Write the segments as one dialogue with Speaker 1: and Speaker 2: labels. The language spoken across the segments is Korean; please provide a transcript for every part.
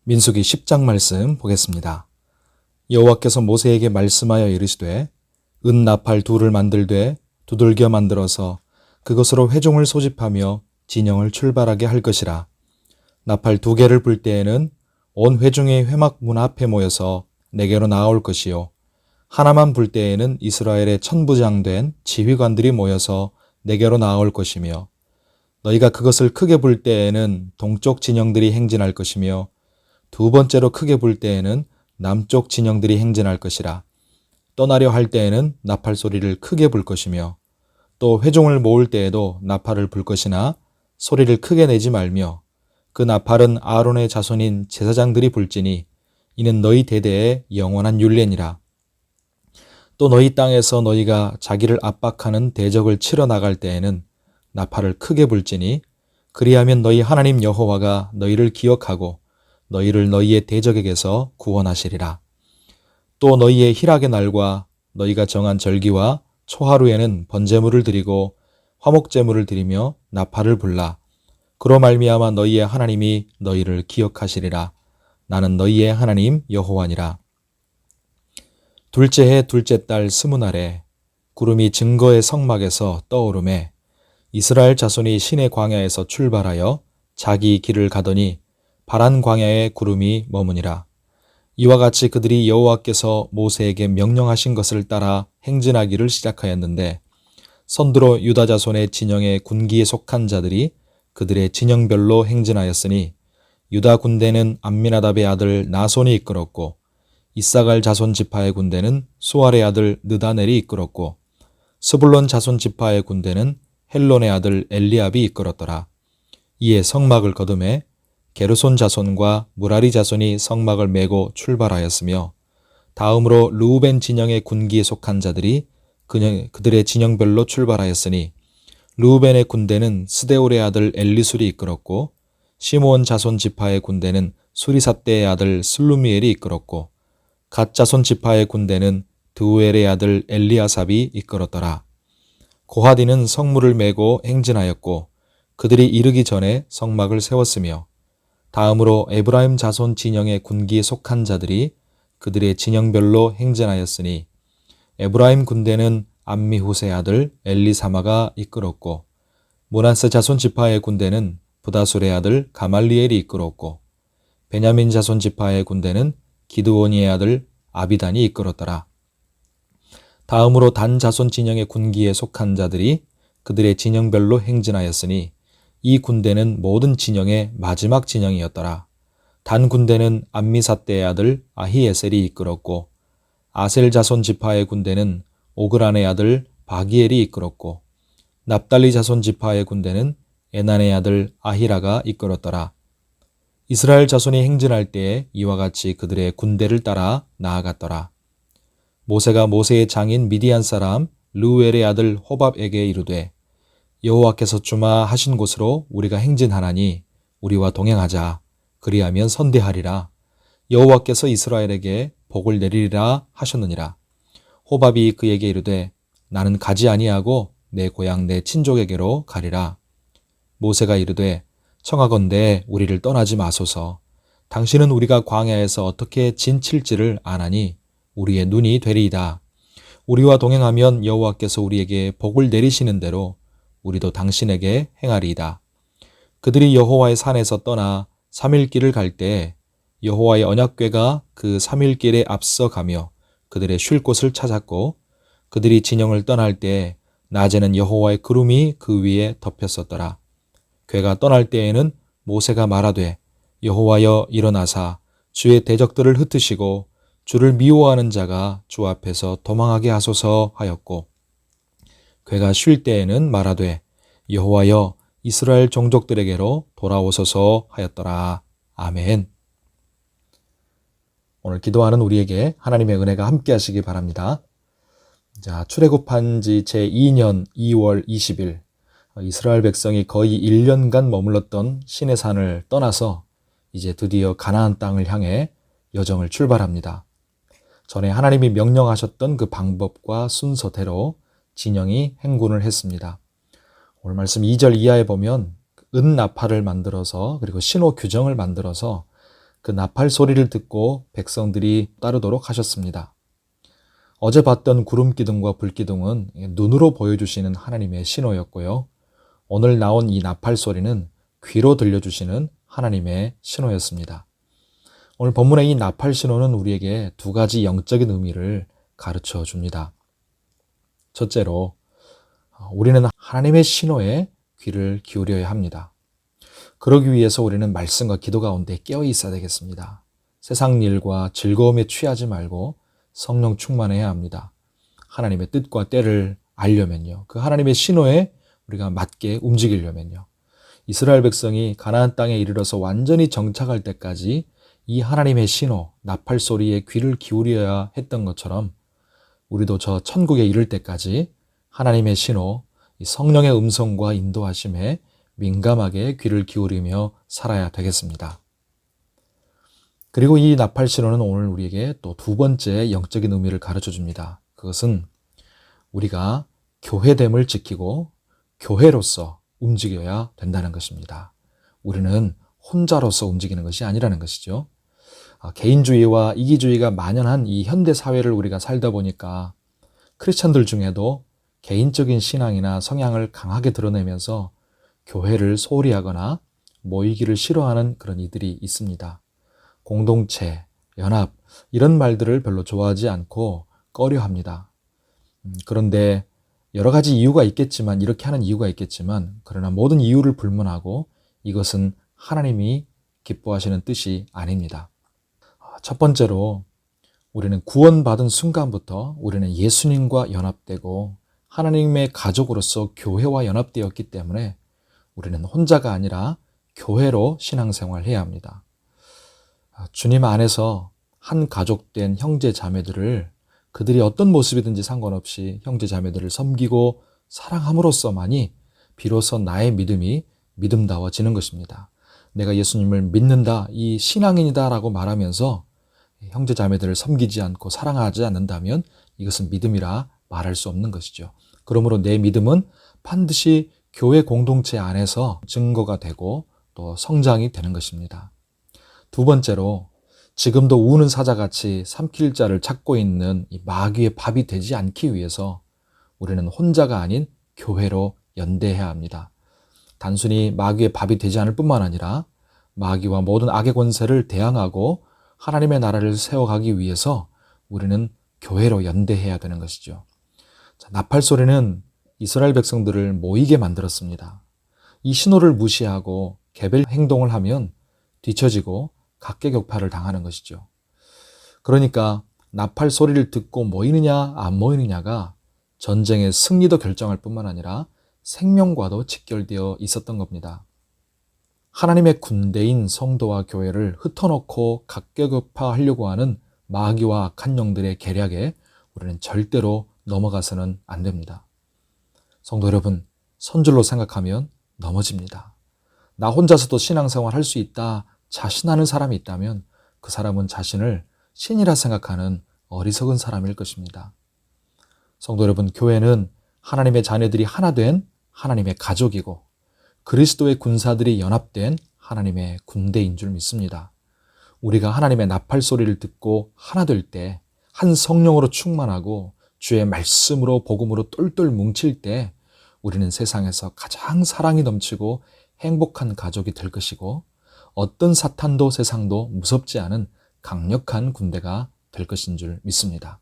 Speaker 1: 민수기 10장 말씀 보겠습니다. 여호와께서 모세에게 말씀하여 이르시되 은 나팔 둘을 만들되 두들겨 만들어서 그것으로 회종을 소집하며 진영을 출발하게 할 것이라. 나팔 2개를 불 때에는 온 회중이 회막 문 앞에 모여서 내게로 나아올 것이요 하나만 불 때에는 이스라엘의 천부장된 지휘관들이 모여서 내게로 나아올 것이며 너희가 그것을 크게 불 때에는 동쪽 진영들이 행진할 것이며 두 번째로 크게 불 때에는 남쪽 진영들이 행진할 것이라. 떠나려 할 때에는 나팔 소리를 크게 불 것이며 또 회중을 모을 때에도 나팔을 불 것이나 소리를 크게 내지 말며 그 나팔은 아론의 자손인 제사장들이 불지니 이는 너희 대대의 영원한 율례니라. 또 너희 땅에서 너희가 자기를 압박하는 대적을 치러 나갈 때에는 나팔을 크게 불지니 그리하면 너희 하나님 여호와가 너희를 기억하고 너희를 너희의 대적에게서 구원하시리라. 또 너희의 희락의 날과 너희가 정한 절기와 초하루에는 번제물을 드리고 화목제물을 드리며 나팔을 불라. 그로 말미암아 너희의 하나님이 너희를 기억하시리라. 나는 너희의 하나님 여호와니라. 둘째 해 둘째 달 20날에 구름이 증거의 성막에서 떠오르매 이스라엘 자손이 시내 광야에서 출발하여 자기 길을 가더니 파란 광야에 구름이 머무니라. 이와 같이 그들이 여호와께서 모세에게 명령하신 것을 따라 행진하기를 시작하였는데 선두로 유다 자손의 진영의 군기에 속한 자들이 그들의 진영별로 행진하였으니 유다 군대는 암미나답의 아들 나손이 이끌었고 이사갈 자손 지파의 군대는 수알의 아들 느다넬이 이끌었고 스불론 자손 지파의 군대는 헬론의 아들 엘리압이 이끌었더라. 이에 성막을 거두매 게르손 자손과 무라리 자손이 성막을 메고 출발하였으며 다음으로 르우벤 진영의 군기에 속한 자들이 그들의 진영별로 출발하였으니 르우벤의 군대는 스데올의 아들 엘리술이 이끌었고 시므온 자손 지파의 군대는 수리삿대의 아들 슬루미엘이 이끌었고 갓 자손 지파의 군대는 드우엘의 아들 엘리아삽이 이끌었더라. 고하디는 성물을 메고 행진하였고 그들이 이르기 전에 성막을 세웠으며 다음으로 에브라임 자손 진영의 군기에 속한 자들이 그들의 진영별로 행진하였으니 에브라임 군대는 암미후스의 아들 엘리사마가 이끌었고 므낫세 자손 지파의 군대는 부다술의 아들 가말리엘이 이끌었고 베냐민 자손 지파의 군대는 기드오니의 아들 아비단이 이끌었더라. 다음으로 단 자손 진영의 군기에 속한 자들이 그들의 진영별로 행진하였으니 이 군대는 모든 진영의 마지막 진영이었더라. 단 군대는 암미삿대의 아들 아히에셀이 이끌었고 아셀 자손 지파의 군대는 오그란의 아들 바기엘이 이끌었고 납달리 자손 지파의 군대는 에난의 아들 아히라가 이끌었더라. 이스라엘 자손이 행진할 때에 이와 같이 그들의 군대를 따라 나아갔더라. 모세가 모세의 장인 미디안 사람 르우엘의 아들 호밥에게 이르되 여호와께서 주마하신 곳으로 우리가 행진하나니 우리와 동행하자. 그리하면 선대하리라. 여호와께서 이스라엘에게 복을 내리리라 하셨느니라. 호밥이 그에게 이르되 나는 가지 아니하고 내 고향 내 친족에게로 가리라. 모세가 이르되 청하건대 우리를 떠나지 마소서. 당신은 우리가 광야에서 어떻게 진칠지를 아나니 우리의 눈이 되리이다. 우리와 동행하면 여호와께서 우리에게 복을 내리시는 대로 우리도 당신에게 행하리이다. 그들이 여호와의 산에서 떠나 3일 길을 갈 때 여호와의 언약궤가 그 3일 길에 앞서 가며 그들의 쉴 곳을 찾았고 그들이 진영을 떠날 때 낮에는 여호와의 구름이 그 위에 덮였었더라. 궤가 떠날 때에는 모세가 말하되 여호와여 일어나사 주의 대적들을 흩으시고 주를 미워하는 자가 주 앞에서 도망하게 하소서 하였고 궤가 쉴 때에는 말하되 여호와여 이스라엘 종족들에게로 돌아오소서 하였더라. 아멘. 오늘 기도하는 우리에게 하나님의 은혜가 함께 하시기 바랍니다. 자, 출애굽한 지 제2년 2월 20일 이스라엘 백성이 거의 1년간 머물렀던 시내산을 떠나서 이제 드디어 가나안 땅을 향해 여정을 출발합니다. 전에 하나님이 명령하셨던 그 방법과 순서대로 진영이 행군을 했습니다. 오늘 말씀 2절 이하에 보면 은 나팔을 만들어서 그리고 신호 규정을 만들어서 그 나팔 소리를 듣고 백성들이 따르도록 하셨습니다. 어제 봤던 구름 기둥과 불 기둥은 눈으로 보여주시는 하나님의 신호였고요. 오늘 나온 이 나팔 소리는 귀로 들려주시는 하나님의 신호였습니다. 오늘 본문의 이 나팔 신호는 우리에게 두 가지 영적인 의미를 가르쳐 줍니다. 첫째로, 우리는 하나님의 신호에 귀를 기울여야 합니다. 그러기 위해서 우리는 말씀과 기도 가운데 깨어 있어야 되겠습니다. 세상 일과 즐거움에 취하지 말고 성령 충만해야 합니다. 하나님의 뜻과 때를 알려면요. 그 하나님의 신호에 우리가 맞게 움직이려면요. 이스라엘 백성이 가나안 땅에 이르러서 완전히 정착할 때까지 이 하나님의 신호, 나팔 소리에 귀를 기울여야 했던 것처럼 우리도 저 천국에 이를 때까지 하나님의 신호, 이 성령의 음성과 인도하심에 민감하게 귀를 기울이며 살아야 되겠습니다. 그리고 이 나팔 신호는 오늘 우리에게 또 두 번째 영적인 의미를 가르쳐 줍니다. 그것은 우리가 교회됨을 지키고 교회로서 움직여야 된다는 것입니다. 우리는 혼자로서 움직이는 것이 아니라는 것이죠. 개인주의와 이기주의가 만연한 이 현대 사회를 우리가 살다 보니까 크리스천들 중에도 개인적인 신앙이나 성향을 강하게 드러내면서 교회를 소홀히 하거나 모이기를 싫어하는 그런 이들이 있습니다. 공동체, 연합 이런 말들을 별로 좋아하지 않고 꺼려합니다. 그런데 여러 가지 이유가 있겠지만, 이렇게 하는 이유가 있겠지만, 그러나 모든 이유를 불문하고 이것은 하나님이 기뻐하시는 뜻이 아닙니다. 첫 번째로 우리는 구원받은 순간부터 우리는 예수님과 연합되고 하나님의 가족으로서 교회와 연합되었기 때문에 우리는 혼자가 아니라 교회로 신앙생활해야 합니다. 주님 안에서 한 가족된 형제 자매들을 그들이 어떤 모습이든지 상관없이 형제 자매들을 섬기고 사랑함으로써만이 비로소 나의 믿음이 믿음다워지는 것입니다. 내가 예수님을 믿는다, 이 신앙인이다 라고 말하면서 형제 자매들을 섬기지 않고 사랑하지 않는다면 이것은 믿음이라 말할 수 없는 것이죠. 그러므로 내 믿음은 반드시 교회 공동체 안에서 증거가 되고 또 성장이 되는 것입니다. 두 번째로, 지금도 우는 사자같이 삼킬 자를 찾고 있는 이 마귀의 밥이 되지 않기 위해서 우리는 혼자가 아닌 교회로 연대해야 합니다. 단순히 마귀의 밥이 되지 않을 뿐만 아니라 마귀와 모든 악의 권세를 대항하고 하나님의 나라를 세워가기 위해서 우리는 교회로 연대해야 되는 것이죠. 나팔 소리는 이스라엘 백성들을 모이게 만들었습니다. 이 신호를 무시하고 개별 행동을 하면 뒤처지고 각계격파를 당하는 것이죠. 그러니까 나팔 소리를 듣고 모이느냐 안 모이느냐가 전쟁의 승리도 결정할 뿐만 아니라 생명과도 직결되어 있었던 겁니다. 하나님의 군대인 성도와 교회를 흩어놓고 각계격파하려고 하는 마귀와 악한 영들의 계략에 우리는 절대로 넘어가서는 안 됩니다. 성도 여러분, 선줄로 생각하면 넘어집니다. 나 혼자서도 신앙생활 할 수 있다 자신하는 사람이 있다면 그 사람은 자신을 신이라 생각하는 어리석은 사람일 것입니다. 성도 여러분, 교회는 하나님의 자녀들이 하나 된 하나님의 가족이고 그리스도의 군사들이 연합된 하나님의 군대인 줄 믿습니다. 우리가 하나님의 나팔 소리를 듣고 하나 될 때, 한 성령으로 충만하고 주의 말씀으로 복음으로 똘똘 뭉칠 때 우리는 세상에서 가장 사랑이 넘치고 행복한 가족이 될 것이고 어떤 사탄도 세상도 무섭지 않은 강력한 군대가 될 것인 줄 믿습니다.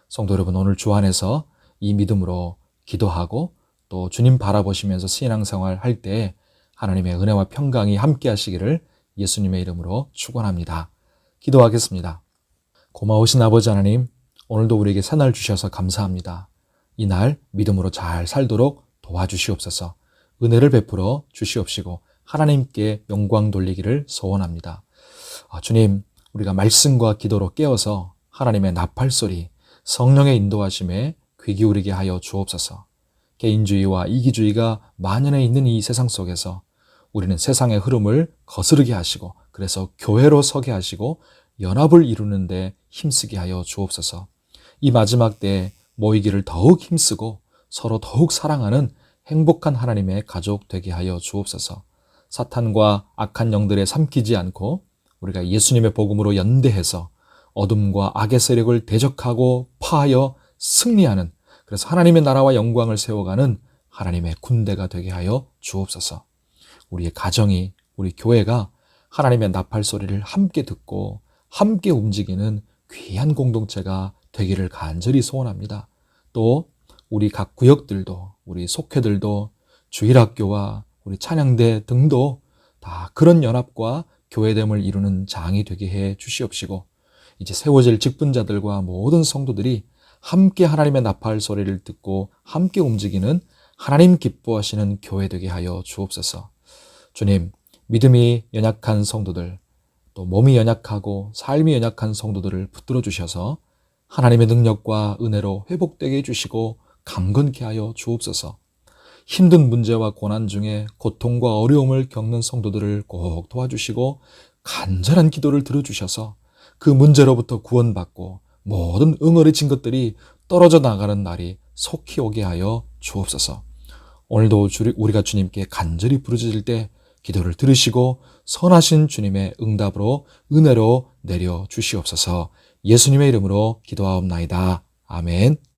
Speaker 1: 성도 여러분, 오늘 주 안에서 이 믿음으로 기도하고 또 주님 바라보시면서 신앙생활 할 때 하나님의 은혜와 평강이 함께 하시기를 예수님의 이름으로 축원합니다. 기도하겠습니다. 고마우신 아버지 하나님, 오늘도 우리에게 새날 주셔서 감사합니다. 이 날 믿음으로 잘 살도록 도와주시옵소서. 은혜를 베풀어 주시옵시고 하나님께 영광 돌리기를 소원합니다. 주님, 우리가 말씀과 기도로 깨어서 하나님의 나팔 소리, 성령의 인도하심에 귀 기울이게 하여 주옵소서. 개인주의와 이기주의가 만연해 있는 이 세상 속에서 우리는 세상의 흐름을 거스르게 하시고 그래서 교회로 서게 하시고 연합을 이루는 데 힘쓰게 하여 주옵소서. 이 마지막 때에 모이기를 더욱 힘쓰고 서로 더욱 사랑하는 행복한 하나님의 가족 되게 하여 주옵소서. 사탄과 악한 영들에 삼키지 않고 우리가 예수님의 복음으로 연대해서 어둠과 악의 세력을 대적하고 파하여 승리하는, 그래서 하나님의 나라와 영광을 세워가는 하나님의 군대가 되게 하여 주옵소서. 우리의 가정이, 우리 교회가 하나님의 나팔 소리를 함께 듣고 함께 움직이는 귀한 공동체가 되기를 간절히 소원합니다. 또 우리 각 구역들도, 우리 속회들도, 주일학교와 우리 찬양대 등도 다 그런 연합과 교회됨을 이루는 장이 되게 해 주시옵시고, 이제 세워질 직분자들과 모든 성도들이 함께 하나님의 나팔 소리를 듣고 함께 움직이는 하나님 기뻐하시는 교회 되게 하여 주옵소서. 주님, 믿음이 연약한 성도들, 또 몸이 연약하고 삶이 연약한 성도들을 붙들어 주셔서 하나님의 능력과 은혜로 회복되게 해주시고 강건케 하여 주옵소서. 힘든 문제와 고난 중에 고통과 어려움을 겪는 성도들을 꼭 도와주시고 간절한 기도를 들어주셔서 그 문제로부터 구원받고 모든 응어리진 것들이 떨어져 나가는 날이 속히 오게 하여 주옵소서. 오늘도 우리가 주님께 간절히 부르짖을 때 기도를 들으시고 선하신 주님의 응답으로 은혜로 내려 주시옵소서. 예수님의 이름으로 기도하옵나이다. 아멘.